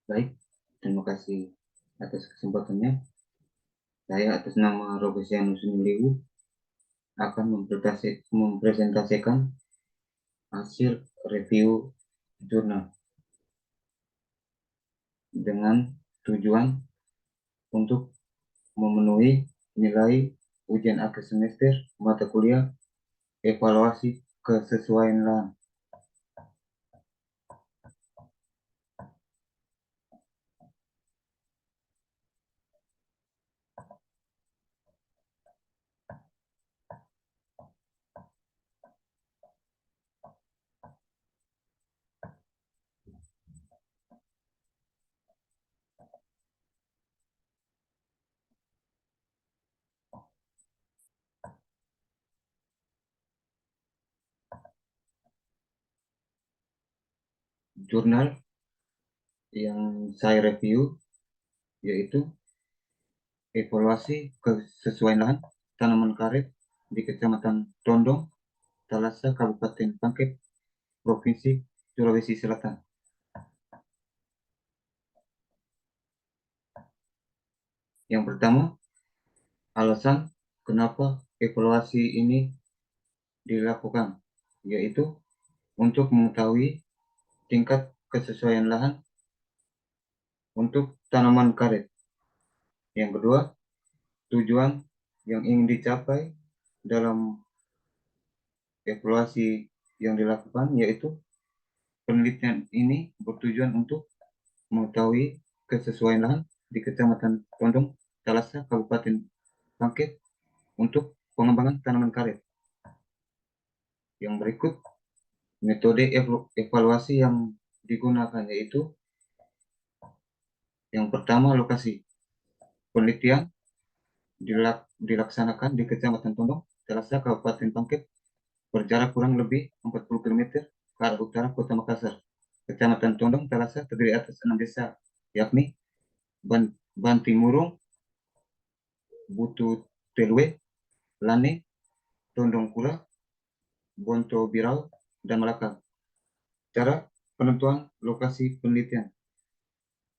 Baik, terima kasih atas kesempatannya. Saya atas nama Robesianus Nuliu akan mempresentasikan hasil review jurnal dengan tujuan untuk memenuhi nilai ujian akhir semester mata kuliah evaluasi kesesuaian lahan. Jurnal yang saya review yaitu evaluasi kesesuaian lahan tanaman karet di Kecamatan Tondong, Talasa, Kabupaten Pangkep, Provinsi Sulawesi Selatan. Yang pertama, alasan kenapa evaluasi ini dilakukan, yaitu untuk mengetahui tingkat kesesuaian lahan untuk tanaman karet. Yang kedua, tujuan yang ingin dicapai dalam evaluasi yang dilakukan, yaitu penelitian ini bertujuan untuk mengetahui kesesuaian lahan di Kecamatan Tondong, Talasa, Kabupaten Pangkep untuk pengembangan tanaman karet. Yang berikut metode evaluasi yang digunakan yaitu yang pertama, lokasi penelitian dilaksanakan di Kecamatan Tondong, Talasa, Kabupaten Pangkep, berjarak kurang lebih 40 km ke arah utara Kota Makassar. Kecamatan Tondong, Talasa terdiri atas 6 desa, yakni Bantimurung, Butu Telwe, Lane, Tondong Kura, Bonto Birau, dan Malaka. Cara penentuan lokasi penelitian.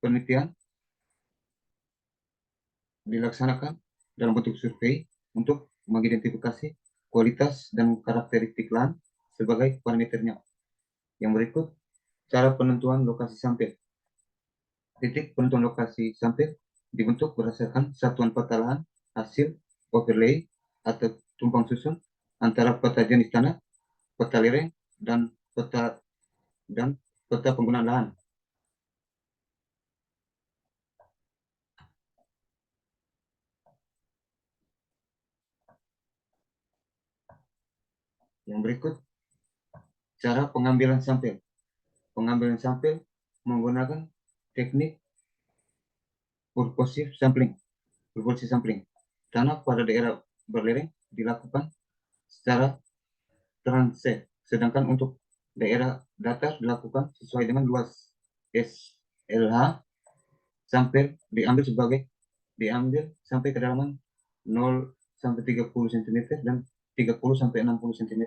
Penelitian dilaksanakan dalam bentuk survei untuk mengidentifikasi kualitas dan karakteristik lahan sebagai parameternya. Yang berikut, cara penentuan lokasi sampel. Titik penentuan lokasi sampel dibentuk berdasarkan satuan peta lahan hasil overlay atau tumpang susun antara peta jenis tanah, peta lereng, dan peta penggunaan lahan. Yang berikut, cara pengambilan sampel. Pengambilan sampel menggunakan teknik purposive sampling. Tanah pada daerah berlereng dilakukan secara transect, sedangkan untuk daerah datar dilakukan sesuai dengan luas SLH. Sampel diambil sampai kedalaman 0 sampai 30 cm dan 30 sampai 60 cm.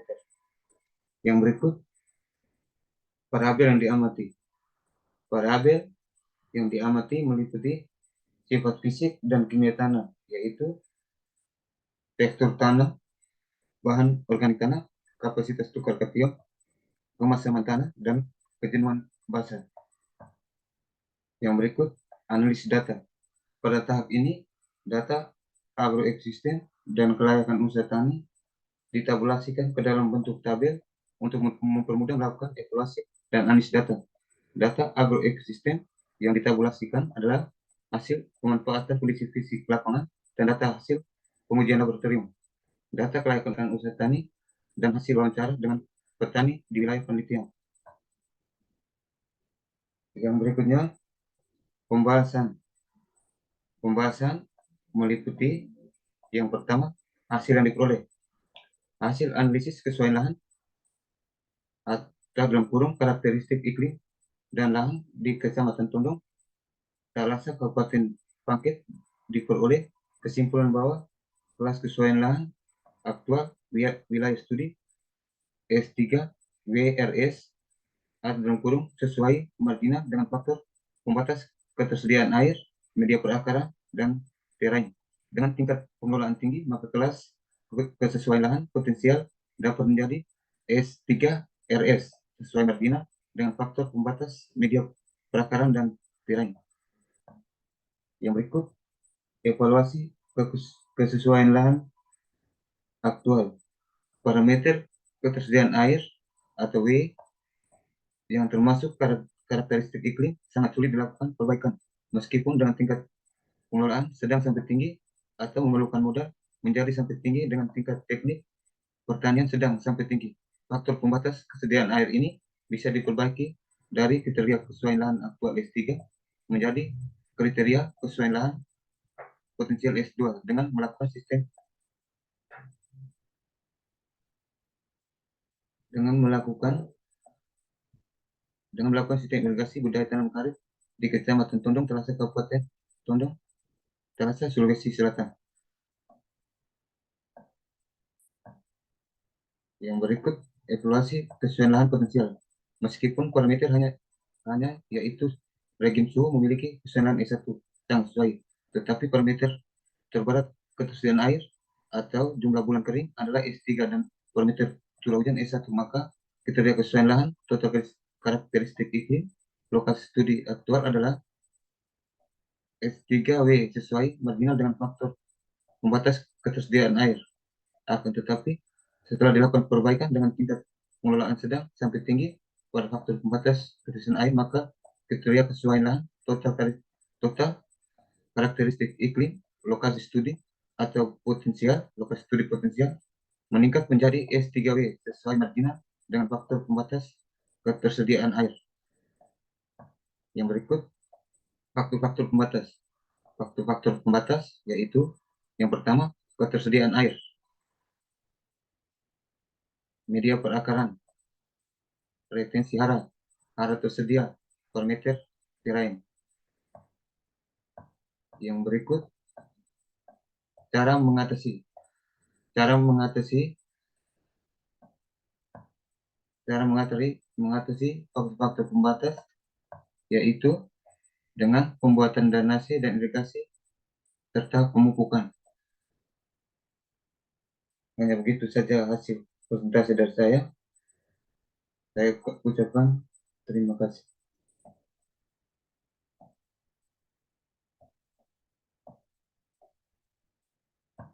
Yang berikut, variabel yang diamati. Variabel yang diamati meliputi sifat fisik dan kimia tanah, yaitu tekstur tanah, bahan organik tanah, kapasitas tukar kation, kemasaman tanah, dan kejenuhan basah. Yang berikut, analisis data. Pada tahap ini, data agroeksisten dan kelayakan usaha tani ditabulasikan ke dalam bentuk tabel untuk mempermudah melakukan evaluasi dan analisis data. Data agroeksisten yang ditabulasikan adalah hasil pemanfaatan kondisi fisik lapangan dan data hasil pengujian laboratorium, data kelayakan usaha tani, dan hasil wawancara dengan petani di wilayah penelitian. Yang berikutnya, pembahasan. Pembahasan meliputi yang pertama, hasil yang diperoleh. Hasil analisis kesesuaian lahan atau dalam kurung karakteristik iklim dan lahan di Kecamatan Tondong, Talasa, Kabupaten Pangkep diperoleh kesimpulan bahwa kelas kesesuaian lahan aktual wilayah studi S3 WRS atau dalam kurung sesuai marginal dengan faktor pembatas ketersediaan air, media perakaran, dan terrain. Dengan tingkat pengelolaan tinggi, maka kelas kesesuaian lahan potensial dapat menjadi S3RS sesuai margina dengan faktor pembatas media perakaran dan terrain. Yang berikut, evaluasi kesesuaian lahan aktual. Parameter ketersediaan air atau W yang termasuk karakteristik iklim sangat sulit dilakukan perbaikan, meskipun dengan tingkat pengelolaan sedang sampai tinggi atau memerlukan modal menjadi sampai tinggi dengan tingkat teknik pertanian sedang sampai tinggi. Faktor pembatas kesediaan air ini bisa diperbaiki dari kriteria kesesuaian lahan aktual S3 menjadi kriteria kesesuaian lahan potensial S2 dengan melakukan sistem irigasi budaya tanam karet di Kecamatan Tondong, Talasa, Kabupaten Tondong, Talasa, Sulawesi Selatan. Yang berikut, evaluasi kesesuaian lahan potensial. Meskipun parameter hanya yaitu rejim suhu memiliki kesesuaian S1 yang sesuai, tetapi parameter terberat ketersediaan air atau jumlah bulan kering adalah S3 dan parameter curah hujan S1, maka kriteria kesesuaian lahan total karakteristik iklim lokasi studi aktual adalah S3W sesuai marginal dengan faktor pembatas ketersediaan air. Akan tetapi, setelah dilakukan perbaikan dengan tingkat pengelolaan sedang sampai tinggi pada faktor pembatas ketersediaan air, maka kriteria kesesuaian lahan total karakteristik iklim lokasi studi atau lokasi studi potensial meningkat menjadi S3W sesuai marginal dengan faktor pembatas ketersediaan air. Yang berikut, faktor-faktor pembatas. Faktor-faktor pembatas yaitu yang pertama, ketersediaan air, media perakaran, retensi hara tersedia, parameter terrain. Yang berikut, cara mengatasi faktor-faktor pembatas yaitu dengan pembuatan drainase dan irigasi serta pemupukan. Hanya begitu saja hasil presentasi dari saya. Saya ucapkan terima kasih.